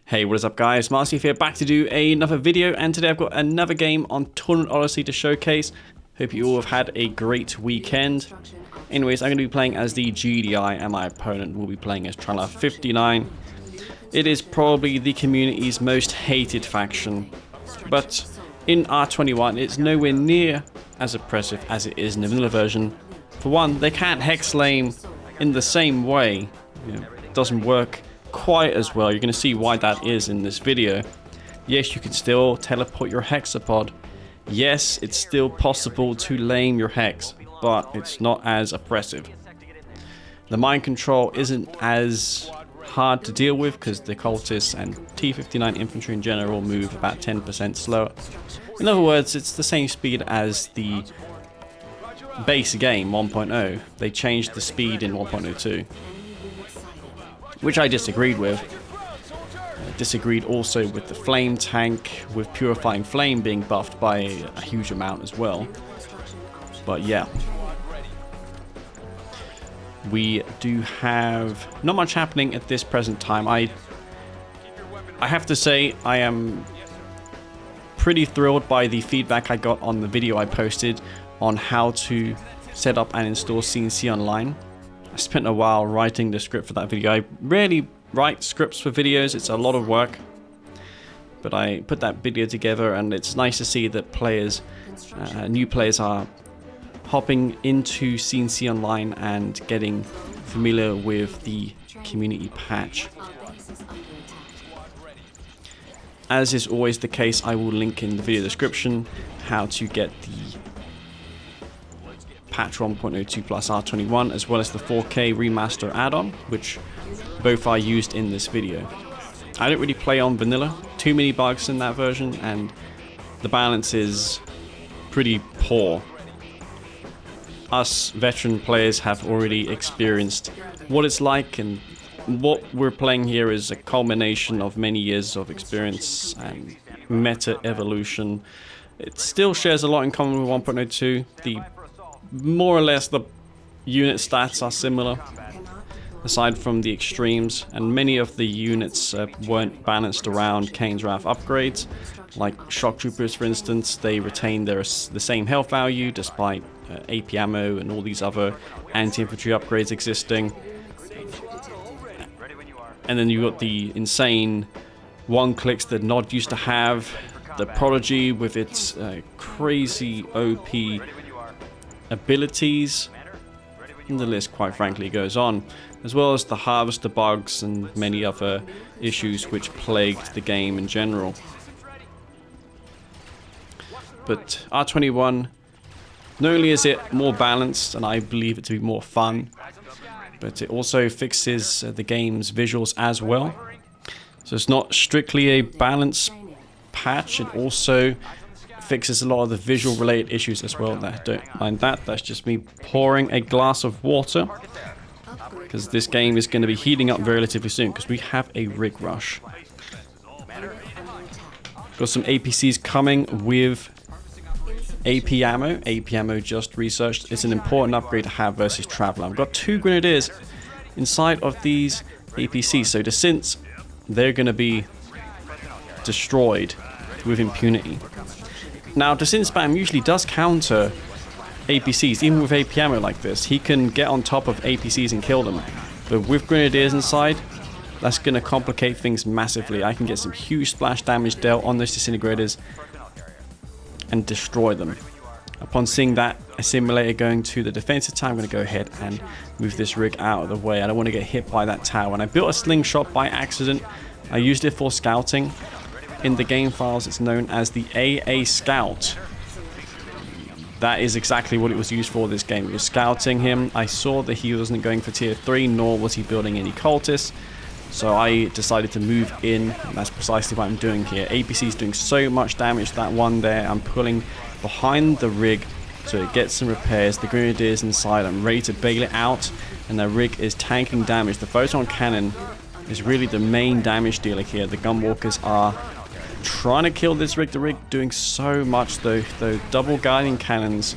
Hey, what is up guys, Marcy here, back to do another video, and today I've got another game on Tournament Odyssey to showcase. Hope you all have had a great weekend. Anyways, I'm going to be playing as the GDI and my opponent will be playing as Traveler-59. It is probably the community's most hated faction, but in R21 it's nowhere near as oppressive as it is in the vanilla version. For one, they can't hex lane in the same way, it doesn't work quite as well. You're going to see why that is in this video. Yes, you can still teleport your hexapod. Yes, it's still possible to lame your hex, but it's not as oppressive. The mind control isn't as hard to deal with because the cultists and T59 infantry in general move about 10% slower. In other words, it's the same speed as the base game 1.0. They changed the speed in 1.02. Which I disagreed with. Disagreed also with the flame tank, with purifying flame being buffed by a huge amount as well. But yeah. We do have not much happening at this present time. I have to say I am pretty thrilled by the feedback I got on the video I posted on how to set up and install C&C online. I spent a while writing the script for that video. I rarely write scripts for videos, it's a lot of work. But I put that video together and it's nice to see that players, new players are hopping into C&C online and getting familiar with the community patch. As is always the case, I will link in the video description how to get the patch 1.02 plus R21 as well as the 4K remaster add-on, which both are used in this video. I don't really play on vanilla, too many bugs in that version and the balance is pretty poor. Us veteran players have already experienced what it's like, and what we're playing here is a culmination of many years of experience and meta evolution. It still shares a lot in common with 1.02. More or less the unit stats are similar, aside from the extremes, and many of the units weren't balanced around Kane's Wrath upgrades. Like shock troopers, for instance, they retain the same health value despite AP ammo and all these other anti-infantry upgrades existing. And then you got the insane one-clicks that Nod used to have, the Prodigy with its crazy OP abilities, and the list quite frankly goes on, as well as the harvester bugs and many other issues which plagued the game in general. But R21, not only is it more balanced and I believe it to be more fun, but it also fixes the game's visuals as well. So it's not strictly a balance patch, it also fixes a lot of the visual related issues as well. Don't mind that, that's just me pouring a glass of water because this game is going to be heating up relatively soon because we have a rig rush. Got some APCs coming with AP ammo. AP ammo just researched. It's an important upgrade to have versus Traveler. I've got 2 grenadiers inside of these APCs, so the synths, they're going to be destroyed with impunity. Now, the synth spam usually does counter APCs, even with AP ammo like this. He can get on top of APCs and kill them. But with grenadiers inside, that's going to complicate things massively. I can get some huge splash damage dealt on those disintegrators and destroy them. Upon seeing that assimilator going to the defensive tower, I'm going to go ahead and move this rig out of the way. I don't want to get hit by that tower. And I built a slingshot by accident. I used it for scouting. In the game files, it's known as the AA Scout. That is exactly what it was used for this game. It was scouting him. I saw that he wasn't going for tier 3, nor was he building any cultists. So I decided to move in, and that's precisely what I'm doing here. APC is doing so much damage, that one there. I'm pulling behind the rig so it gets some repairs. The grenadiers inside, I'm ready to bail it out, and the rig is tanking damage. The photon cannon is really the main damage dealer here. The gunwalkers are trying to kill this rig. The rig doing so much though. The double guiding cannons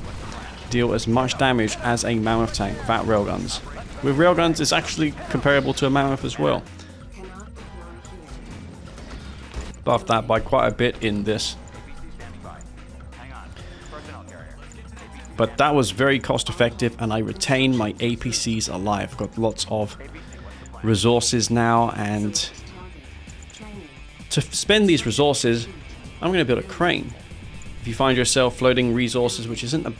deal as much damage as a mammoth tank without railguns. With railguns, it's actually comparable to a mammoth as well. buffed that by quite a bit in this. But that was very cost effective, and I retained my APCs alive. I've got lots of resources now, and to spend these resources, I'm going to build a crane. If you find yourself floating resources, which isn't a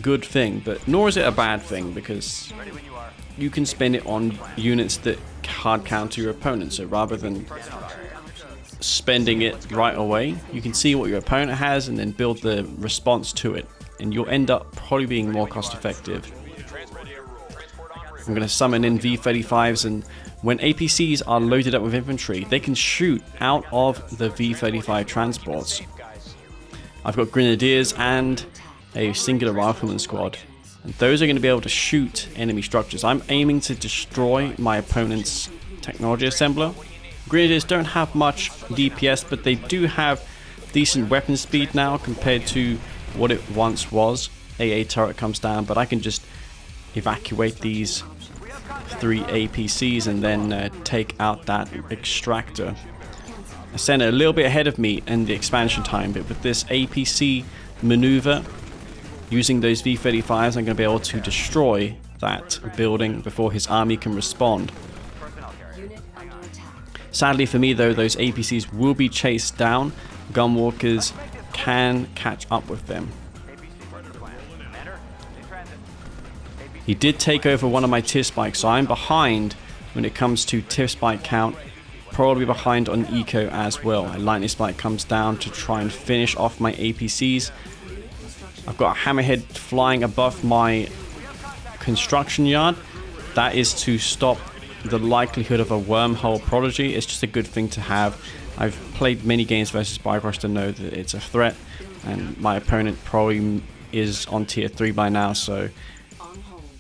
good thing, but nor is it a bad thing, because you can spend it on units that hard counter your opponent. So rather than spending it right away, you can see what your opponent has and then build the response to it, and you'll end up probably being more cost effective. I'm going to summon in V35s, and when APCs are loaded up with infantry, they can shoot out of the V35 transports. I've got grenadiers and a singular rifleman squad, and those are going to be able to shoot enemy structures. I'm aiming to destroy my opponent's technology assembler. Grenadiers don't have much DPS, but they do have decent weapon speed now compared to what it once was. AA turret comes down, but I can just evacuate these 3 APCs and then take out that extractor. I sent it a little bit ahead of me in the expansion time, but with this APC maneuver, using those V35s, I'm going to be able to destroy that building before his army can respond. Sadly for me though, those APCs will be chased down. Gunwalkers can catch up with them. He did take over one of my tier spikes, so I'm behind when it comes to tier spike count. Probably behind on eco as well. A lightning spike comes down to try and finish off my APCs. I've got a hammerhead flying above my construction yard. That is to stop the likelihood of a wormhole prodigy. It's just a good thing to have. I've played many games versus Bycross to know that it's a threat, and my opponent probably is on tier 3 by now, so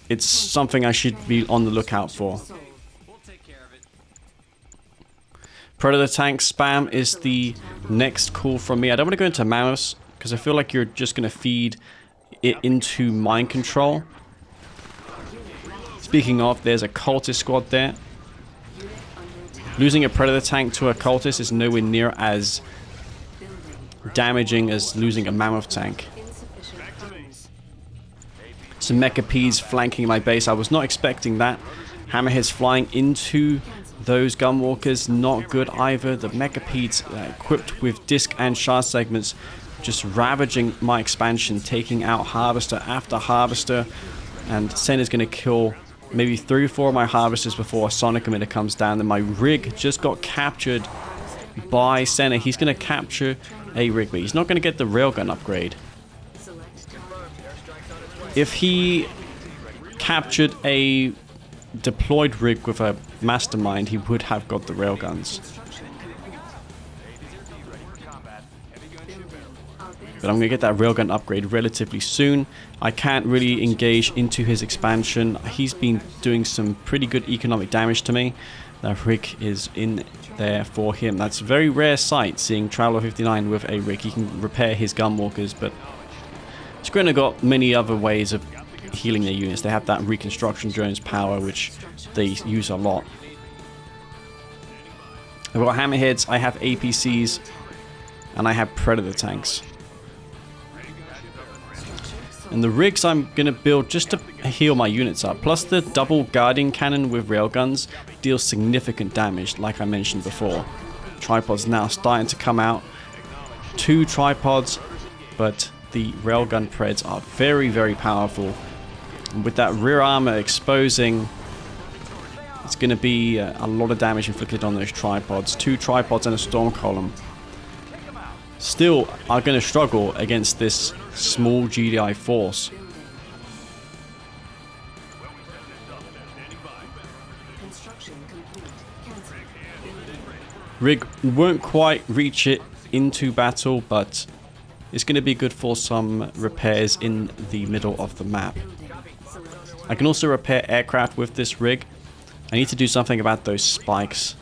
it's something I should be on the lookout for. Predator tank spam is the next call from me. I don't want to go into Mouse because I feel like you're just going to feed it into mind control. Speaking of, there's a cultist squad there. Losing a Predator tank to a cultist is nowhere near as damaging as losing a Mammoth tank. Some Mecha P's flanking my base. I was not expecting that. Hammerheads flying into those gunwalkers, not good either. The Mecha P's equipped with disc and shard segments, just ravaging my expansion, taking out harvester after harvester, and Sen is going to kill maybe 3 or 4 of my harvesters before a sonic emitter comes down. Then my rig just got captured by Senna. He's going to capture a rig, but he's not going to get the railgun upgrade. If he captured a deployed rig with a mastermind, he would have got the railguns. But I'm going to get that railgun upgrade relatively soon. I can't really engage into his expansion. He's been doing some pretty good economic damage to me. That rig is in there for him. That's a very rare sight, seeing Traveler-59 with a rig. He can repair his gunwalkers, but Skrina got many other ways of healing their units. They have that reconstruction drones power, which they use a lot. I've got hammerheads, I have APCs, and I have predator tanks. And the rigs I'm going to build just to heal my units up. Plus the double guarding cannon with railguns deals significant damage, like I mentioned before. Tripods now starting to come out. 2 tripods, but the railgun preds are very, very powerful. And with that rear armor exposing, it's going to be a lot of damage inflicted on those tripods. 2 tripods and a storm column still are going to struggle against this small GDI force. Rig won't quite reach it into battle, but it's going to be good for some repairs in the middle of the map. I can also repair aircraft with this rig. I need to do something about those spikes.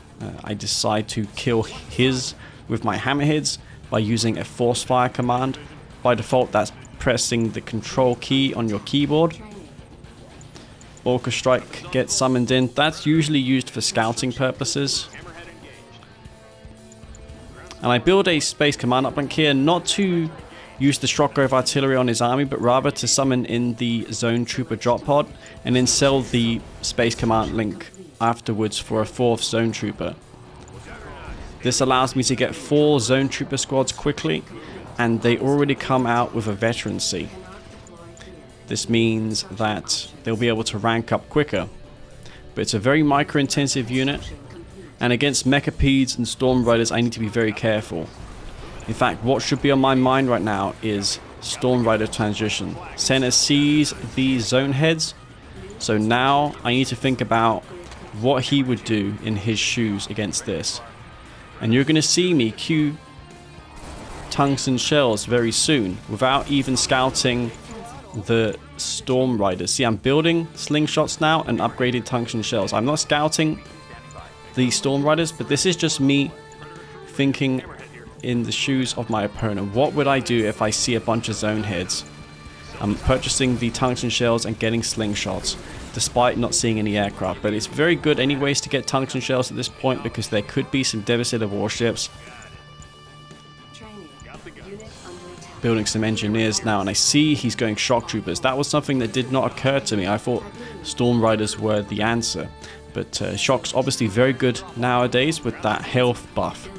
I decide to kill his with my hammerheads by using a force fire command. By default, that's pressing the control key on your keyboard. Orca Strike gets summoned in. That's usually used for scouting purposes. And I build a space command uplink here, not to use the shock grove artillery on his army, but rather to summon in the zone trooper drop pod and then sell the space command link afterwards for a 4th zone trooper. This allows me to get 4 zone trooper squads quickly, and they already come out with a veterancy. This means that they'll be able to rank up quicker. But it's a very micro intensive unit, and against Mechapeds and Storm Riders I need to be very careful. In fact, what should be on my mind right now is Storm Rider transition. Senna sees these zone heads, so now I need to think about what he would do in his shoes against this. And you're going to see me queue tungsten shells very soon without even scouting the Storm Riders. See, I'm building slingshots now and upgraded tungsten shells. I'm not scouting the Storm Riders, but this is just me thinking in the shoes of my opponent. What would I do if I see a bunch of zone heads? I'm purchasing the tungsten shells and getting slingshots despite not seeing any aircraft, but it's very good anyways to get tungsten shells at this point because there could be some devastator warships. Building some engineers now, and I see he's going shock troopers. That was something that did not occur to me. I thought Storm Riders were the answer, but shocks obviously very good nowadays with that health buff.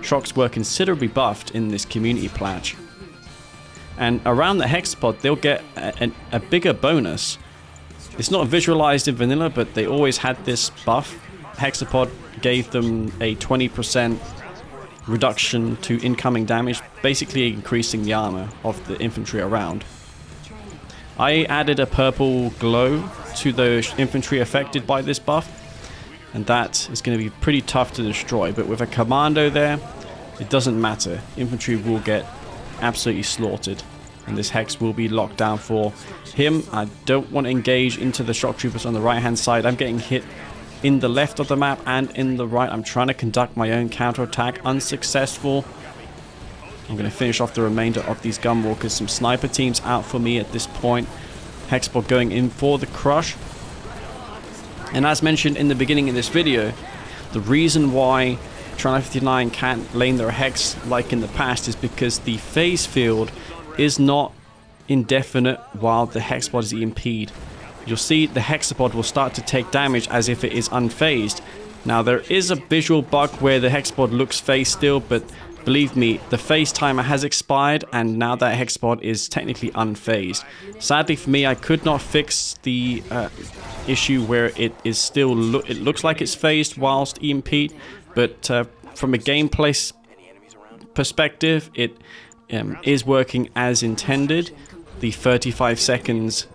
Shocks were considerably buffed in this community patch, and around the hexapod they'll get a bigger bonus. It's not visualized in vanilla, but they always had this buff. Hexapod gave them a 20% reduction to incoming damage, basically increasing the armor of the infantry around. I added a purple glow to the infantry affected by this buff, and that is going to be pretty tough to destroy, but with a commando there, it doesn't matter. Infantry will get absolutely slaughtered, and this hex will be locked down for him. I don't want to engage into the shock troopers on the right hand side. I'm getting hit in the left of the map and in the right. I'm trying to conduct my own counterattack, unsuccessful. I'm going to finish off the remainder of these gunwalkers. Some sniper teams out for me at this point. Hexapod going in for the crush. And as mentioned in the beginning of this video, the reason why Traveler-59 can't lane their hex like in the past is because the phase field is not indefinite while the hexapod is EMP'd. You'll see the hexapod will start to take damage as if it is unfazed. Now there is a visual bug where the hexapod looks phased still, but believe me, the phase timer has expired and now that hexapod is technically unfazed. Sadly for me, I could not fix the issue where it is still it looks like it's phased whilst EMP'd, but from a gameplay perspective, it is working as intended. The 35 seconds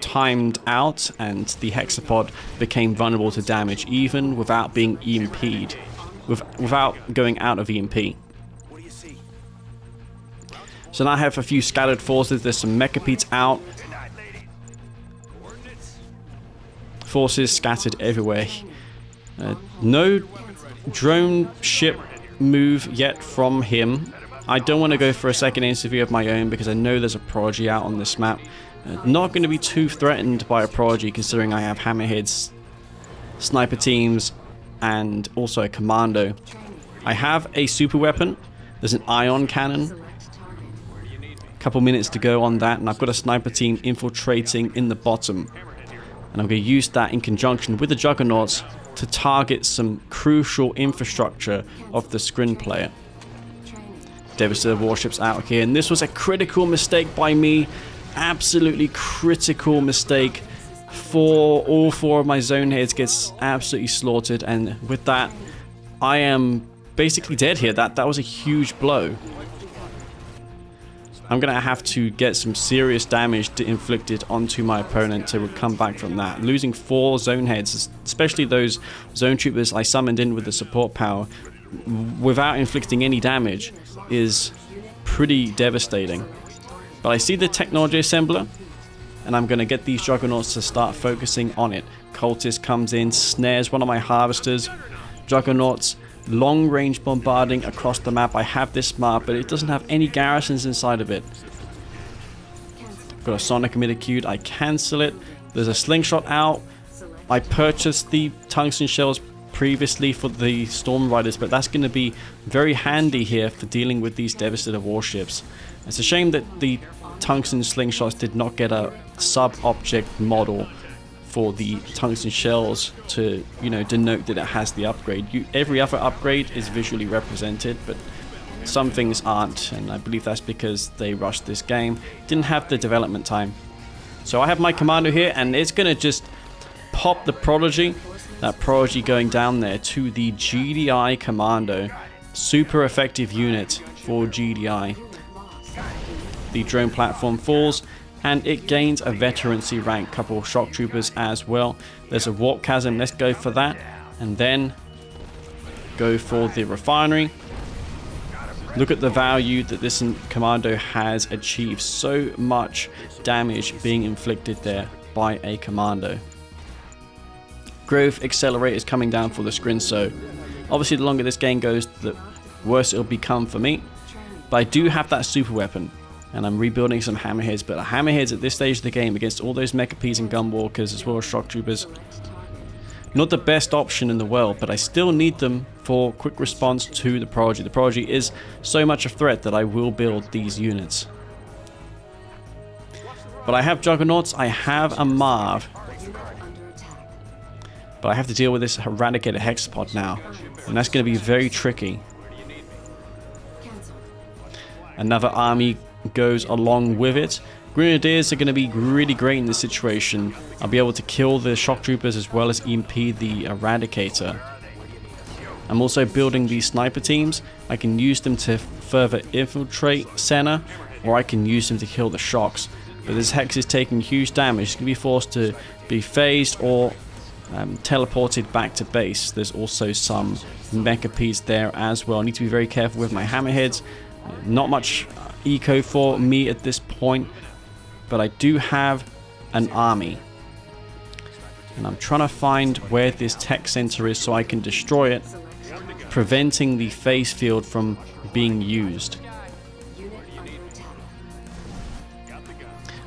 timed out and the hexapod became vulnerable to damage even without being EMP'd, without going out of EMP. So now I have a few scattered forces. There's some Mechapeds out. Forces scattered everywhere. No drone ship move yet from him. I don't want to go for a second interview of my own because I know there's a Prodigy out on this map. Not going to be too threatened by a Prodigy considering I have hammerheads, sniper teams, and also a commando. I have a super weapon. There's an ion cannon. A couple minutes to go on that, and I've got a sniper team infiltrating in the bottom. And I'm going to use that in conjunction with the Juggernauts to target some crucial infrastructure of the screen player. Devastator warships out here, and this was a critical mistake by me. Absolutely critical mistake. All four of my zone heads gets absolutely slaughtered, and with that I am basically dead here. That was a huge blow. I'm gonna have to get some serious damage inflicted onto my opponent to come back from that. Losing 4 zone heads, especially those zone troopers I summoned in with the support power, without inflicting any damage, is pretty devastating. But I see the technology assembler, and I'm going to get these Juggernauts to start focusing on it. Cultist comes in, snares one of my harvesters. Juggernauts, long range bombarding across the map. I have this map, but it doesn't have any garrisons inside of it. Got a sonic emitter queued, I cancel it. There's a slingshot out. I purchased the tungsten shells previously for the Storm Riders, but that's going to be very handy here for dealing with these Devastator warships. It's a shame that the tungsten slingshots did not get a sub-object model for the tungsten shells to, you know, denote that it has the upgrade. Every other upgrade is visually represented, but some things aren't, and I believe that's because they rushed this game, didn't have the development time. So I have my commando here, and it's gonna just pop the Prodigy. That Prodigy going down there to the GDI commando. Super effective unit for GDI. The drone platform falls, and it gains a veterancy rank, couple of shock troopers as well. There's a warp chasm, let's go for that, and then go for the refinery. Look at the value that this commando has achieved. So much damage being inflicted there by a commando. Growth accelerator is coming down for the screen, so obviously the longer this game goes, the worse it'll become for me. But I do have that super weapon, and I'm rebuilding some hammerheads, but hammerheads at this stage of the game against all those mecha Ps and gunwalkers as well as shock troopers, not the best option in the world, but I still need them for quick response to the Prodigy. The Prodigy is so much a threat that I will build these units. But I have Juggernauts, I have a Marv, but I have to deal with this eradicated hexapod now, and that's going to be very tricky. Another army goes along with it. Grenadiers are going to be really great in this situation. I'll be able to kill the shock troopers as well as impede the eradicator. I'm also building these sniper teams. I can use them to further infiltrate Senna, or I can use them to kill the shocks. But this hex is taking huge damage. It's going to be forced to be phased or teleported back to base. There's also some mecha Ps there as well. I need to be very careful with my hammerheads. Not much eco for me at this point, but I do have an army, and I'm trying to find where this tech center is so I can destroy it, preventing the phase field from being used.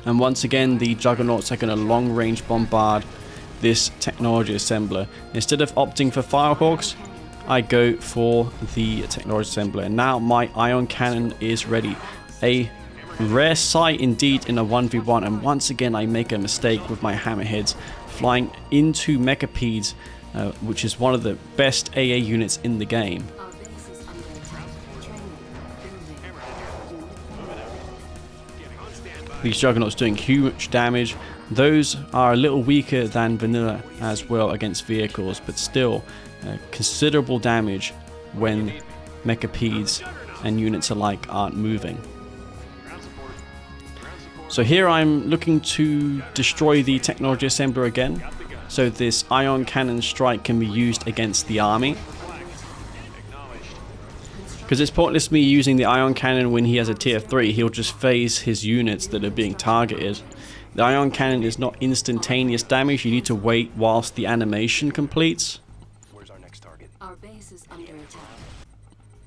And once again, the Juggernauts are going to long range bombard this technology assembler. Instead of opting for Firehawks, I go for the technology assembler. And now my ion cannon is ready. A rare sight indeed in a 1v1, and once again I make a mistake with my hammerheads flying into mecha Ps, which is one of the best AA units in the game. These Juggernauts doing huge damage. Those are a little weaker than vanilla as well against vehicles, but still considerable damage when mecha Ps and units alike aren't moving. So here I'm looking to destroy the technology assembler again, so this ion cannon strike can be used against the army. Because it's pointless me using the ion cannon when he has a tier 3, he'll just phase his units that are being targeted. The ion cannon is not instantaneous damage, you need to wait whilst the animation completes. Where's our next target? Our base is under attack.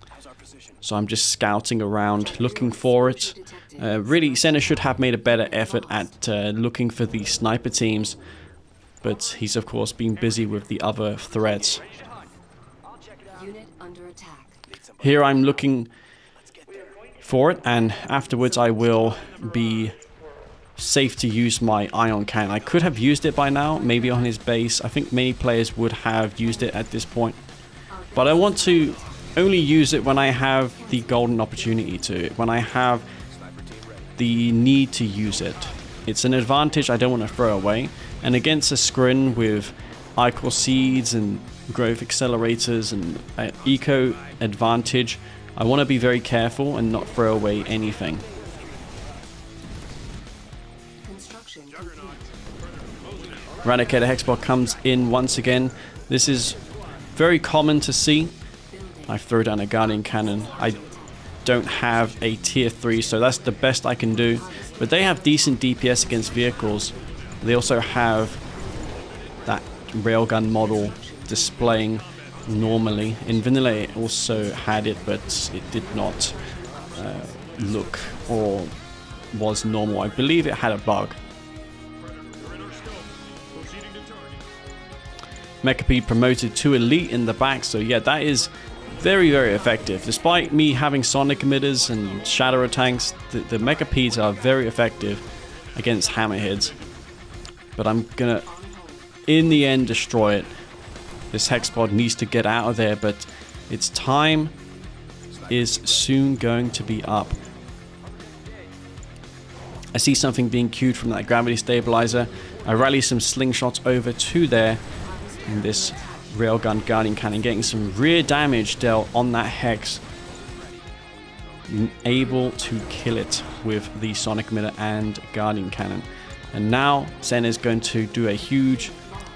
How's our position? So I'm just scouting around, looking for it. Really, Senna should have made a better effort at looking for the sniper teams, but he's of course been busy with the other threats. Unit under attack. Here I'm looking for it, and afterwards I will be safe to use my ion cannon. I could have used it by now, maybe on his base. I think many players would have used it at this point, but I want to only use it when I have the golden opportunity to, when I have the need to use it. It's an advantage I don't want to throw away, and against a screen with ichor seeds and growth accelerators and eco advantage, I want to be very careful and not throw away anything. Eradicator Hexbot comes in once again. This is very common to see. I throw down a Guardian Cannon. I don't have a tier 3, so that's the best I can do. But they have decent DPS against vehicles. They also have that railgun model displaying normally. In vanilla it also had it, but it did not look or was normal. I believe it had a bug. Mechapede promoted to elite in the back. So yeah, that is very, very effective. Despite me having sonic emitters and shadow tanks, the Mechapedes are very effective against hammerheads. But I'm gonna, in the end, destroy it. This Hexpod needs to get out of there, but its time is soon going to be up. I see something being queued from that gravity stabilizer. I rally some slingshots over to there, and this railgun guardian cannon getting some rear damage dealt on that hex, able to kill it with the sonic emitter and guardian cannon. And now Senna is going to do a huge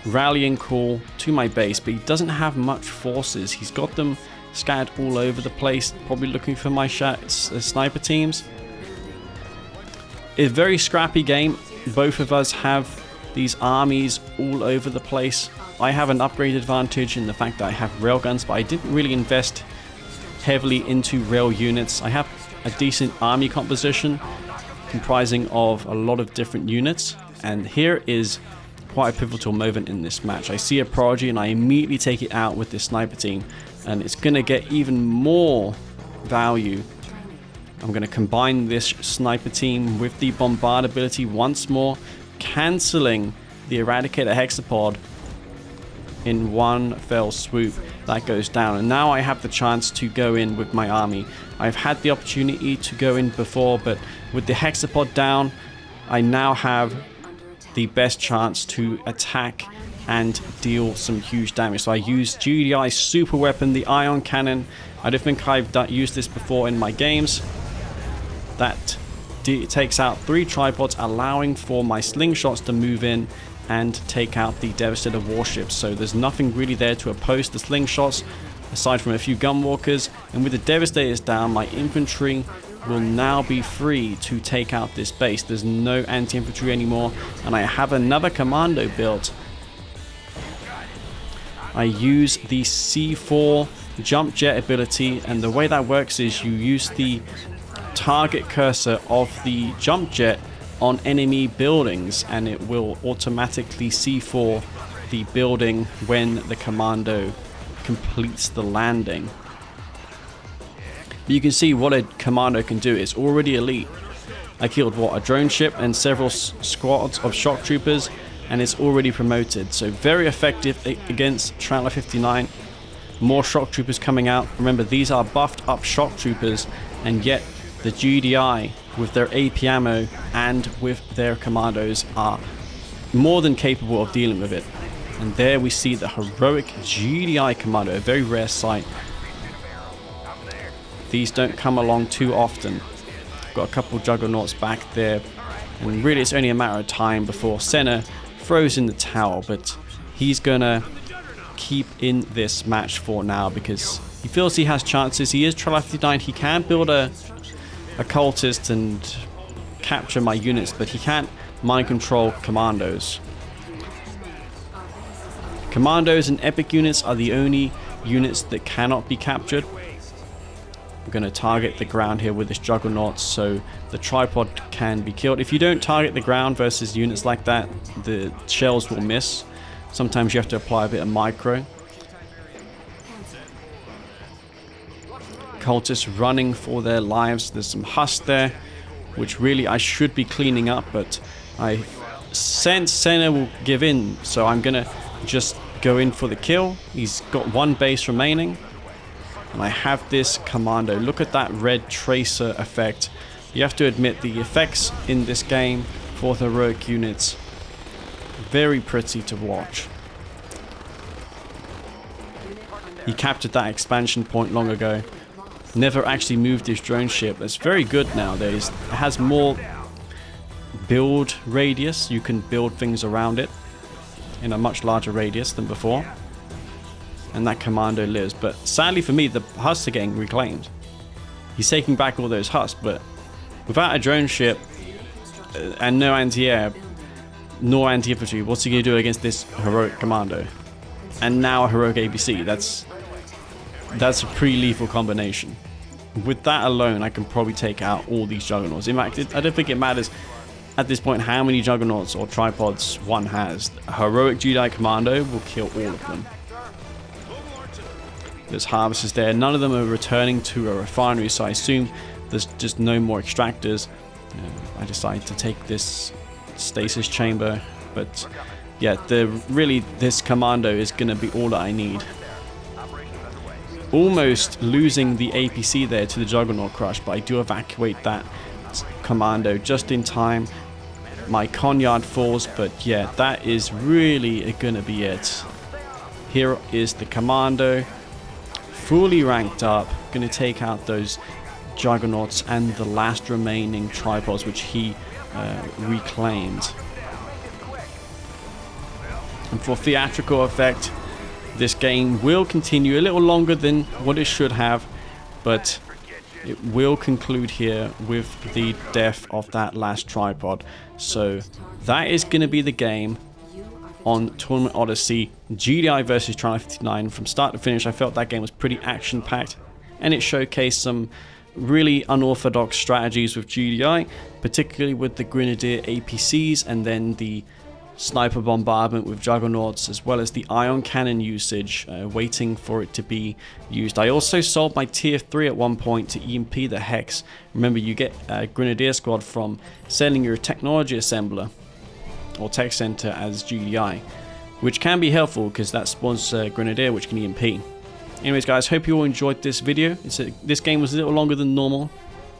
rallying call to my base, but he doesn't have much forces. He's got them scattered all over the place, probably looking for my sniper teams. It's a very scrappy game. Both of us have these armies all over the place. I have an upgrade advantage in the fact that I have railguns, but I didn't really invest heavily into rail units. I have a decent army composition comprising of a lot of different units, and here is quite a pivotal moment in this match. I see a Prodigy and I immediately take it out with this sniper team, and it's going to get even more value. I'm going to combine this sniper team with the bombard ability once more, cancelling the Eradicator Hexapod in one fell swoop. That goes down, and now I have the chance to go in with my army. I've had the opportunity to go in before, but with the Hexapod down, I now have the best chance to attack and deal some huge damage. So I use GDI super weapon, the ion cannon. I don't think I've used this before in my games. That takes out 3 tripods, allowing for my slingshots to move in and take out the Devastator warships. So there's nothing really there to oppose the slingshots aside from a few gunwalkers, and with the Devastators down, my infantry will now be free to take out this base. There's no anti-infantry anymore, and I have another commando built. I use the C4 jump jet ability, and the way that works is you use the target cursor of the jump jet on enemy buildings, and it will automatically C4 the building when the commando completes the landing. But you can see what a commando can do. It's already elite. I killed what, a drone ship and several squads of shock troopers, and it's already promoted. So very effective against Traveler-59. More shock troopers coming out. Remember, these are buffed up shock troopers, and yet the GDI with their AP ammo and with their commandos are more than capable of dealing with it. And there we see the heroic GDI commando, a very rare sight. These don't come along too often. Got a couple juggernauts back there, and really it's only a matter of time before Senna throws in the towel, but he's gonna keep in this match for now because he feels he has chances. He is Traveler-59. He can build a cultist and capture my units, but he can't mind control commandos. Commandos and epic units are the only units that cannot be captured. I'm going to target the ground here with this juggernaut so the tripod can be killed. If you don't target the ground versus units like that, the shells will miss. Sometimes you have to apply a bit of micro. Cultists running for their lives. There's some husk there, which really I should be cleaning up, but I sense Senna will give in, so I'm going to just go in for the kill. He's got one base remaining, and I have this commando. Look at that red tracer effect. You have to admit the effects in this game for the heroic units, very pretty to watch. He captured that expansion point long ago. Never actually moved his drone ship. It's very good nowadays. It has more build radius. You can build things around it in a much larger radius than before. And that commando lives. But sadly for me, the husks are getting reclaimed. He's taking back all those husks, but without a drone ship and no anti-air, nor anti-infantry, what's he going to do against this heroic commando? And now a heroic ABC. That's a pretty lethal combination. With that alone, I can probably take out all these juggernauts. In fact, I don't think it matters. at this point how many juggernauts or tripods one has. A heroic GDI commando will kill all of them. There's harvesters there. None of them are returning to a refinery, so I assume there's just no more extractors. I decided to take this stasis chamber, but yeah, this commando is going to be all that I need. Almost losing the APC there to the Juggernaut Crush, but I do evacuate that commando just in time. My Conyard falls, but yeah, that is really going to be it. Here is the commando, fully ranked up, going to take out those Juggernauts and the last remaining tripods which he reclaimed. And for theatrical effect, this game will continue a little longer than what it should have, but it will conclude here with the death of that last tripod. So that is going to be the game on Tournament Odyssey, GDI versus Traveler-59. From start to finish, I felt that game was pretty action-packed, and it showcased some really unorthodox strategies with GDI, particularly with the Grenadier APCs and then the sniper bombardment with Juggernauts, as well as the ion cannon usage, waiting for it to be used. I also sold my tier 3 at one point to EMP the Hex. Remember, you get a Grenadier squad from selling your technology assembler or tech center as GDI, which can be helpful because that spawns Grenadier which can EMP. Anyways guys, hope you all enjoyed this video. This game was a little longer than normal.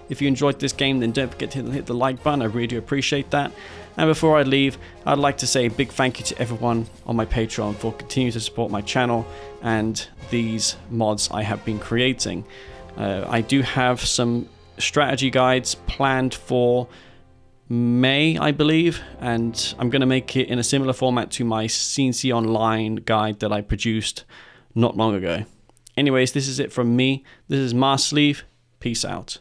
If you enjoyed this game, then don't forget to hit the like button. I really do appreciate that. And before I leave, I'd like to say a big thank you to everyone on my Patreon for continuing to support my channel and these mods I have been creating. I do have some strategy guides planned for May, I believe, and I'm going to make it in a similar format to my C&C Online guide that I produced not long ago. Anyways, this is it from me. This is Marsleeve. Peace out.